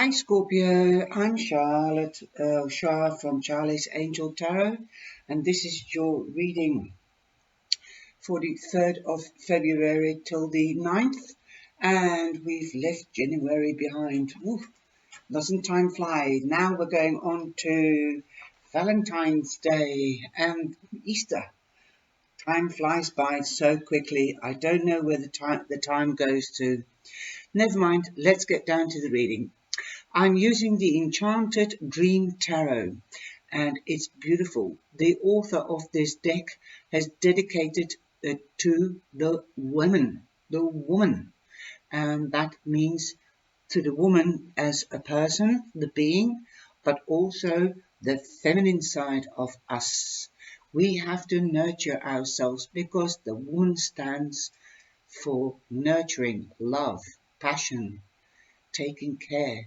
Hi Scorpio, I'm Charlotte Shah from Charlie's Angel Tarot, and this is your reading for the 3rd of February till the 9th, and we've left January behind. Ooh, doesn't time fly? Now we're going on to Valentine's Day and Easter. Time flies by so quickly, I don't know where the time goes to. Never mind, let's get down to the reading. I'm using the Enchanted Dream Tarot, and it's beautiful. The author of this deck has dedicated it to the woman, and that means to the woman as a person, the being, but also the feminine side of us. We have to nurture ourselves because the woman stands for nurturing, love, passion, taking care,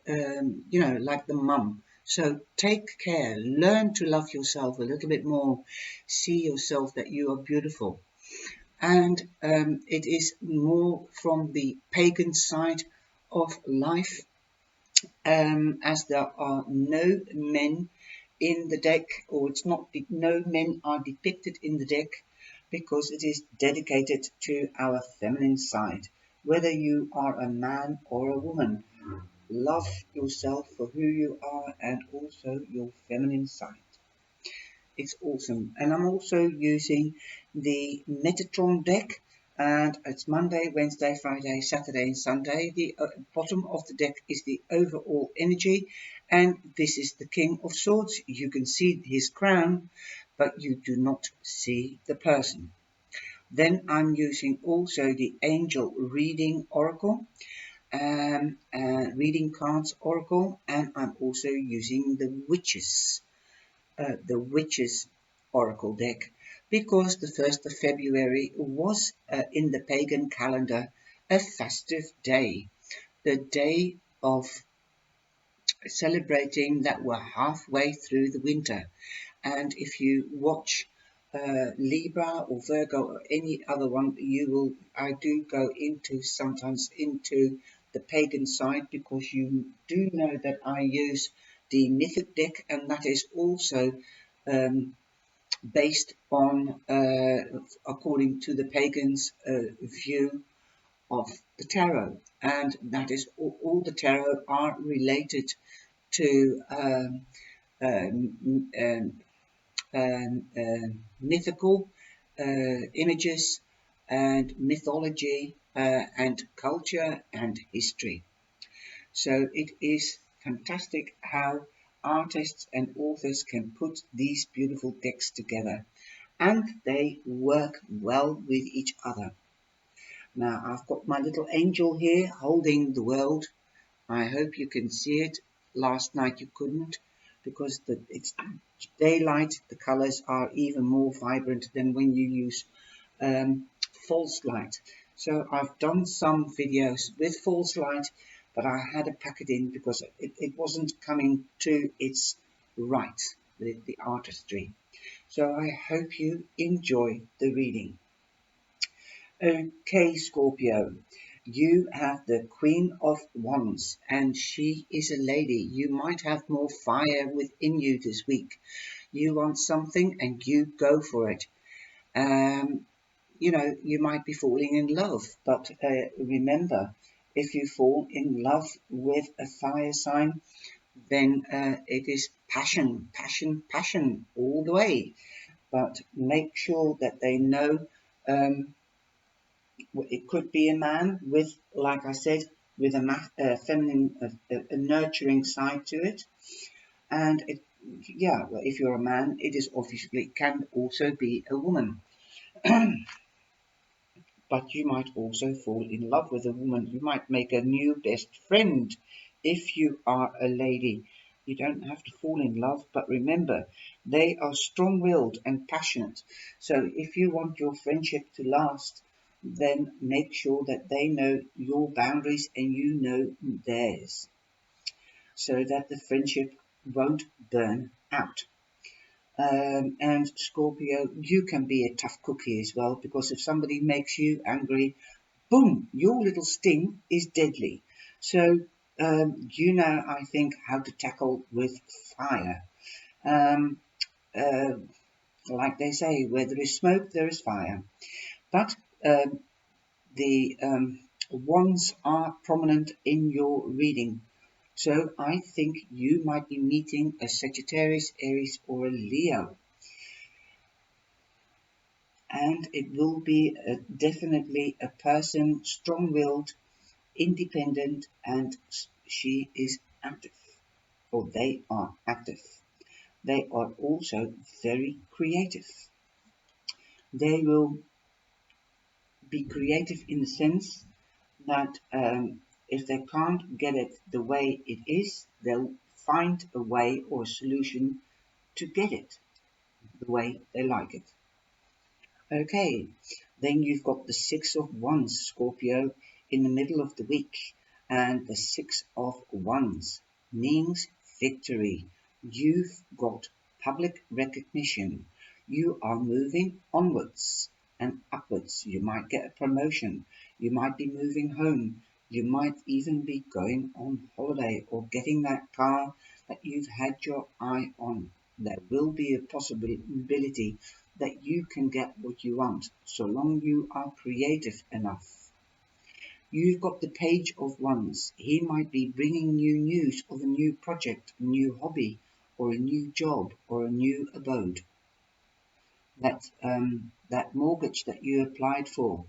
like the mum. So take care, learn to love yourself a little bit more, see yourself that you are beautiful. And it is more from the pagan side of life, as there are no men in the deck, or it's not, no men are depicted in the deck because it is dedicated to our feminine side. Whether you are a man or a woman, love yourself for who you are and also your feminine side. It's awesome. And I'm also using the Metatron deck, and it's Monday, Wednesday, Friday, Saturday and Sunday. The bottom of the deck is the overall energy, and this is the King of Swords. You can see his crown, but you do not see the person. Then I'm using also the Angel Reading Oracle, reading cards oracle, and I'm also using the witches oracle deck, because the 1st of February was in the pagan calendar a festive day, the day of celebrating that we're halfway through the winter. And if you watch Libra or Virgo or any other one, I do go into sometimes into the pagan side, because you do know that I use the mythic deck, and that is also um, based on according to the pagans view of the tarot, and that is all the tarot are related to um, um, mythical images and mythology and culture and history. So it is fantastic how artists and authors can put these beautiful decks together, and they work well with each other. Now I've got my little angel here holding the world. I hope you can see it. Last night you couldn't, because it's daylight. The colors are even more vibrant than when you use um, false light. So I've done some videos with false light, but I had to pack it in because it wasn't coming to its right, the artistry. So I hope you enjoy the reading. Okay, Scorpio, you have the Queen of Wands, and she is a lady. You might have more fire within you this week. You want something and you go for it. Um, you might be falling in love, but remember, if you fall in love with a fire sign, then it is passion, passion, passion all the way. But make sure that they know. It could be a man with, like I said, with a feminine, a nurturing side to it. And if you're a man, it is obviously can also be a woman. But you might also fall in love with a woman. You might make a new best friend if you are a lady. You don't have to fall in love, but remember, they are strong-willed and passionate. So if you want your friendship to last, then make sure that they know your boundaries and you know theirs, so that the friendship won't burn out. And Scorpio, you can be a tough cookie as well, because if somebody makes you angry, boom, your little sting is deadly. So you know, I think, how to tackle with fire. Um, uh, like they say, where there is smoke, there is fire. But the wands are prominent in your reading. So I think you might be meeting a Sagittarius, Aries, or a Leo. And it will be definitely a person strong-willed, independent, and she is active, or they are active. They are also very creative. They will be creative in the sense that if they can't get it the way it is, they'll find a way or a solution to get it the way they like it. Okay, then you've got the Six of Wands, Scorpio, in the middle of the week, and the Six of Wands means victory. You've got public recognition. You are moving onwards and upwards. You might get a promotion. You might be moving home. You might even be going on holiday or getting that car that you've had your eye on. There will be a possibility that you can get what you want, so long you are creative enough. You've got the Page of Wands. He might be bringing you news of a new project, a new hobby, or a new job, or a new abode. That mortgage that you applied for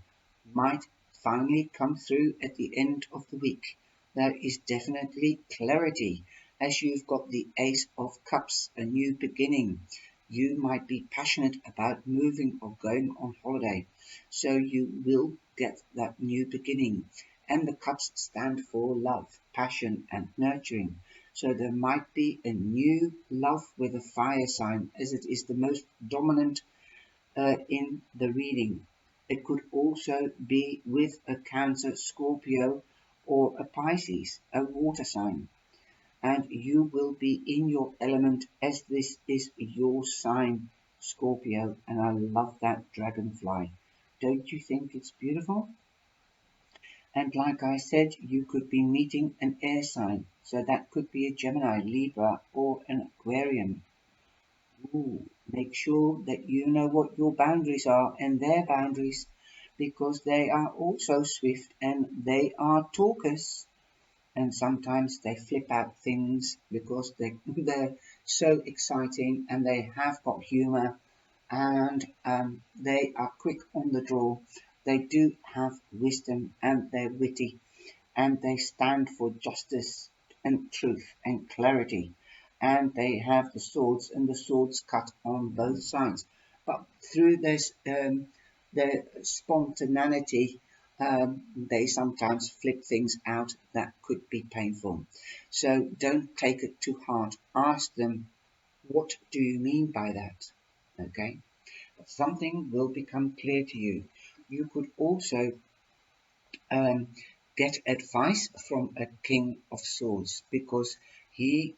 might finally come through at the end of the week. There is definitely clarity, as you've got the Ace of Cups, a new beginning. You might be passionate about moving or going on holiday, so you will get that new beginning. And the cups stand for love, passion, and nurturing. So there might be a new love with a fire sign, as it is the most dominant in the reading. It could also be with a Cancer, Scorpio, or a Pisces, a water sign. And you will be in your element, as this is your sign, Scorpio. And I love that dragonfly. Don't you think it's beautiful? And like I said, you could be meeting an air sign. So that could be a Gemini, Libra, or an Aquarium. Ooh, make sure that you know what your boundaries are and their boundaries, because they are also swift and they are talkers, and sometimes they flip out things because they're so exciting and they have got humor, and they are quick on the draw. They do have wisdom and they're witty, and they stand for justice and truth and clarity, and they have the swords, and the swords cut on both sides. But through this, their spontaneity, they sometimes flip things out that could be painful. So don't take it too hard. Ask them, what do you mean by that? Okay, something will become clear to you. You could also um, get advice from a King of Swords, because he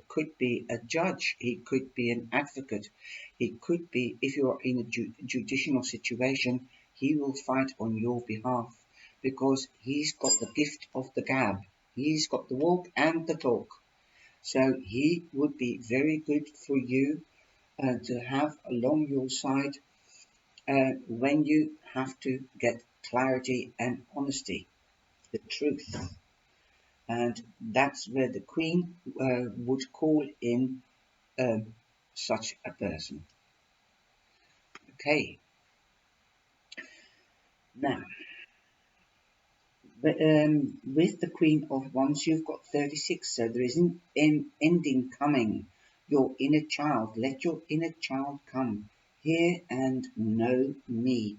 could be a judge, he could be an advocate, he could be, if you're in a judicial situation, he will fight on your behalf, because he's got the gift of the gab, he's got the walk and the talk. So he would be very good for you to have along your side when you have to get clarity and honesty, the truth. And that's where the Queen would call in such a person. Okay, now with the Queen of Wands, you've got 36, so there isn't an ending coming. Your inner child, let your inner child come. Hear and know me.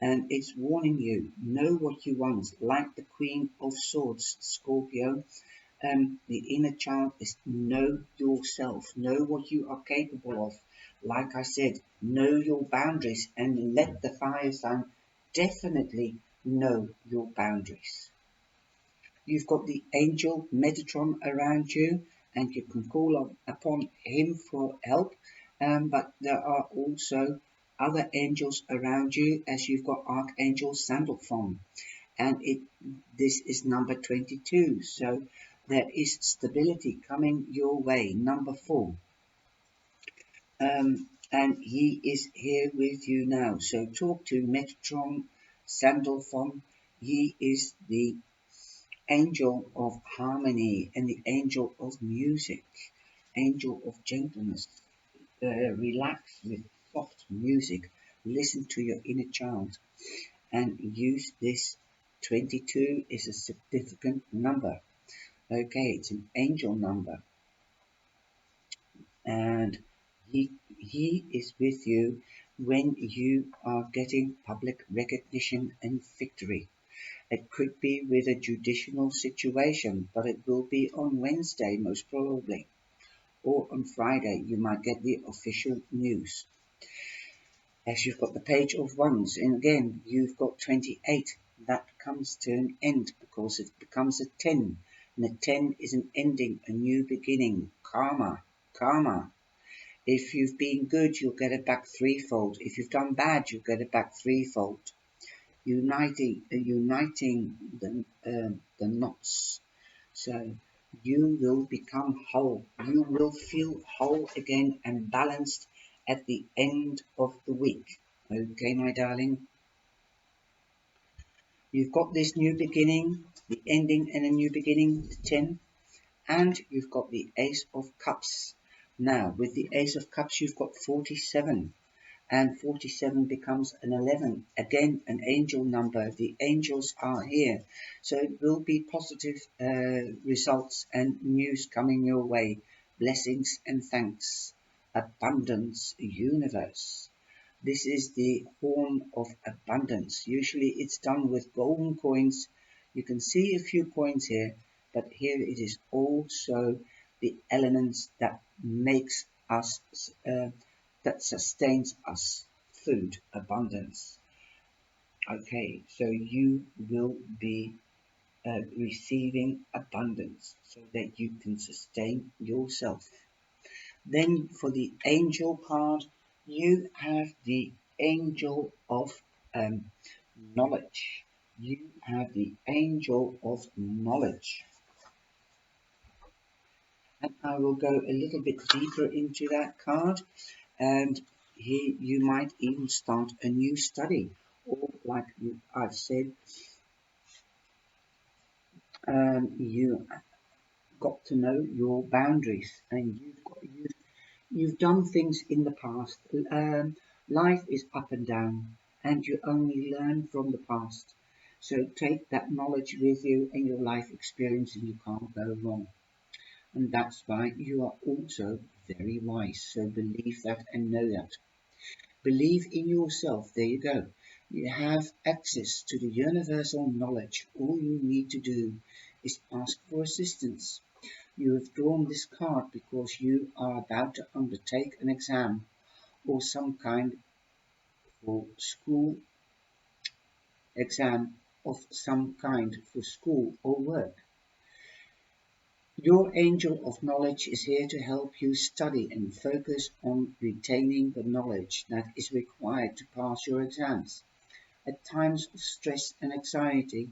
And it's warning you, know what you want, like the Queen of Swords, Scorpio. The inner child is know yourself, know what you are capable of. Like I said, know your boundaries and let the fire sign definitely know your boundaries. You've got the angel Metatron around you, and you can call upon him for help. But there are also other angels around you, as you've got Archangel Sandalphon. and this is number 22. So there is stability coming your way. Number 4. And he is here with you now. So talk to Metatron Sandalphon. He is the angel of harmony and the angel of music, angel of gentleness. Relax with soft music. Listen to your inner child and use this. 22 is a significant number. Okay, it's an angel number, and he is with you when you are getting public recognition and victory. It could be with a judicial situation, but it will be on Wednesday most probably, or on Friday you might get the official news. As you've got the page of wands, and again you've got 28. That comes to an end because it becomes a 10, and a 10 is an ending, a new beginning. Karma. If you've been good, you'll get it back threefold. If you've done bad, you'll get it back threefold. Uniting the knots. So you will become whole. You will feel whole again and balanced at the end of the week. Okay, my darling. You've got this new beginning, the ending and a new beginning, the 10, and you've got the Ace of Cups. Now, with the Ace of Cups, you've got 47. And 47 becomes an 11, again an angel number. The angels are here, so it will be positive results and news coming your way. Blessings and thanks, abundance, universe. This is the horn of abundance. Usually it's done with golden coins. You can see a few coins here, but here it is also the elements that makes us that sustains us, food, abundance. Okay, so you will be receiving abundance so that you can sustain yourself. Then for the angel card, you have the angel of knowledge. You have the angel of knowledge. And I will go a little bit deeper into that card, and here you might even start a new study, or like I've said, you got to know your boundaries, and you've done things in the past. Life is up and down, and you only learn from the past. So take that knowledge with you and your life experience, and you can't go wrong. And that's why you are also very wise. So believe that and know that. Believe in yourself. There you go. You have access to the universal knowledge. All you need to do is ask for assistance. You have drawn this card because you are about to undertake an exam or some kind for school exam of some kind for school or work. Your angel of knowledge is here to help you study and focus on retaining the knowledge that is required to pass your exams. At times of stress and anxiety,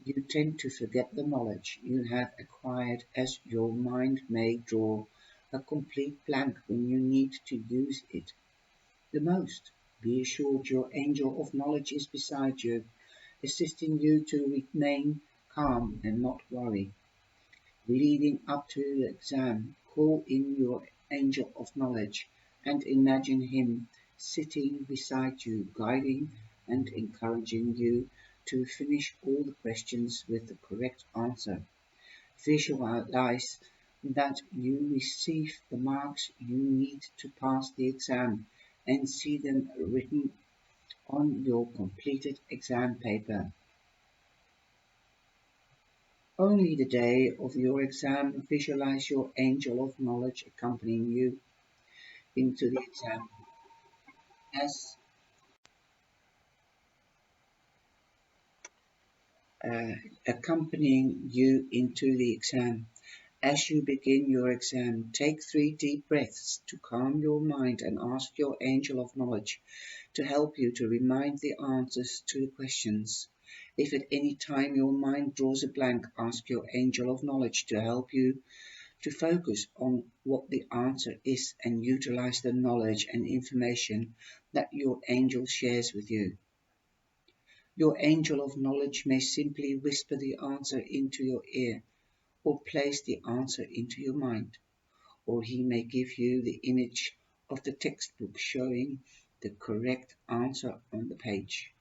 you tend to forget the knowledge you have acquired, as your mind may draw a complete blank when you need to use it the most. Be assured your angel of knowledge is beside you, assisting you to remain calm and not worry. Leading up to the exam, call in your angel of knowledge and imagine him sitting beside you, guiding and encouraging you to finish all the questions with the correct answer. Visualize that you receive the marks you need to pass the exam and see them written on your completed exam paper. Only the day of your exam, visualize your angel of knowledge accompanying you into the exam. As accompanying you into the exam. As you begin your exam, take 3 deep breaths to calm your mind and ask your angel of knowledge to help you to remind the answers to the questions. If at any time your mind draws a blank, ask your angel of knowledge to help you to focus on what the answer is and utilize the knowledge and information that your angel shares with you. Your angel of knowledge may simply whisper the answer into your ear or place the answer into your mind, or he may give you the image of the textbook showing the correct answer on the page.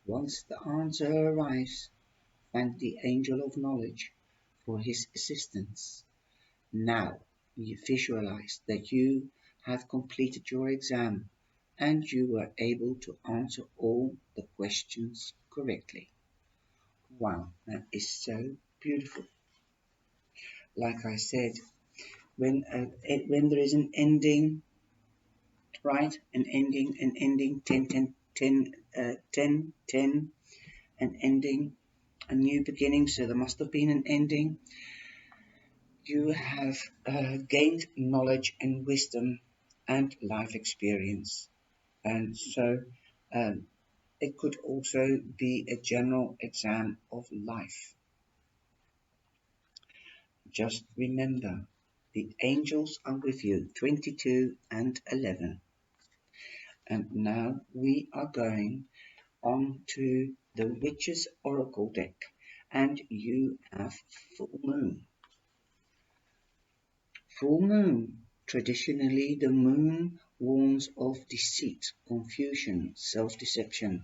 Once the answer arrives, thank the angel of knowledge for his assistance. Now you visualize that you have completed your exam and you were able to answer all the questions correctly. Wow, that is so beautiful. Like I said, when there is an ending, right? An ending, 10, 10, 10, 10, 10, an ending, a new beginning. So there must have been an ending. You have gained knowledge and wisdom and life experience. And so it could also be a general exam of life. Just remember, the angels are with you, 22 and 11. And now we are going on to the Witch's Oracle deck, and you have Full Moon. Full Moon. Traditionally, the moon warns of deceit, confusion, self-deception,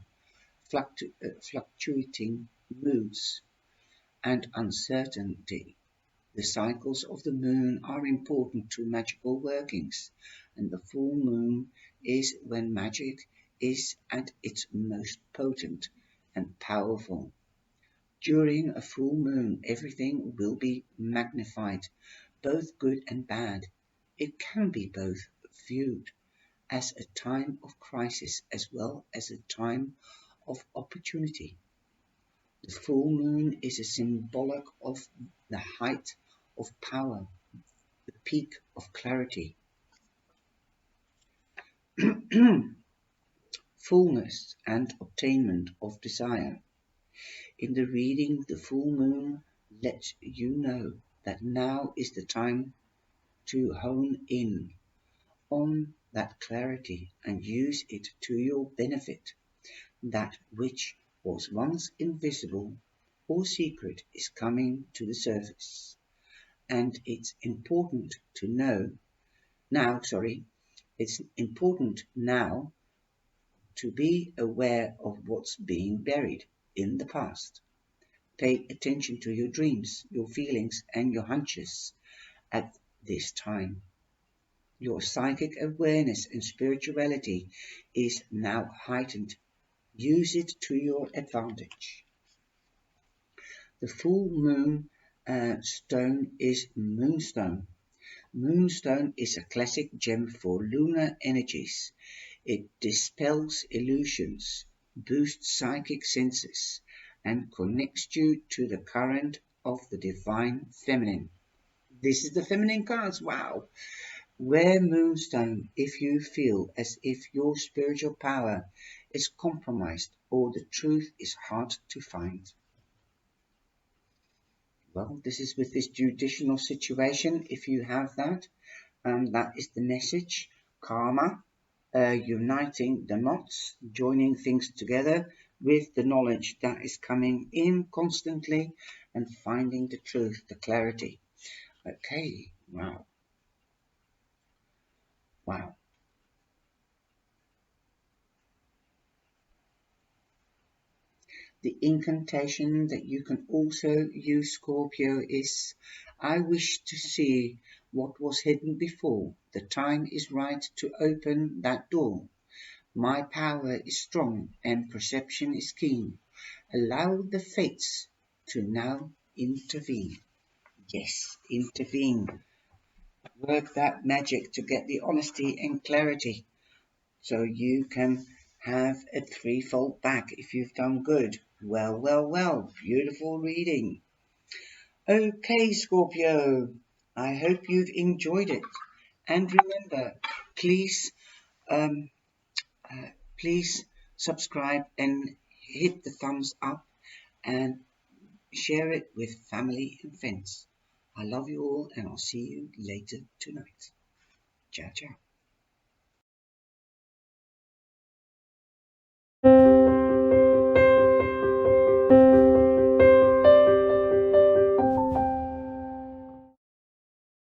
fluctuating moods, and uncertainty. The cycles of the moon are important to magical workings, and the full moon is when magic is at its most potent and powerful. During a full moon, everything will be magnified, both good and bad. It can be both viewed as a time of crisis as well as a time of opportunity. The full moon is a symbolic of the height of power, the peak of clarity, fullness, and obtainment of desire. In the reading, the full moon lets you know that now is the time to hone in on that clarity and use it to your benefit. That which was once invisible or secret is coming to the surface. And it's important now to be aware of what's being buried in the past. Pay attention to your dreams, your feelings, and your hunches at this time. Your psychic awareness and spirituality is now heightened. Use it to your advantage. The full moon stone is Moonstone. Moonstone is a classic gem for lunar energies. It dispels illusions, boosts psychic senses, and connects you to the current of the divine feminine. This is the feminine cards. Wow. Wear Moonstone if you feel as if your spiritual power is compromised or the truth is hard to find. Well, this is with this judicial situation. If you have that, that is the message. Karma, uniting the knots, joining things together with the knowledge that is coming in constantly and finding the truth, the clarity. Okay, wow. Wow. The incantation that you can also use, Scorpio, is I wish to see what was hidden before. The time is right to open that door. My power is strong and perception is keen. Allow the fates to now intervene. Yes, intervene. Work that magic to get the honesty and clarity so you can have a threefold back if you've done good. Well, well, well, beautiful reading. Okay, Scorpio, I hope you've enjoyed it. And remember, please, um, please subscribe and hit the thumbs up and share it with family and friends. I love you all, and I'll see you later tonight. Ciao, ciao.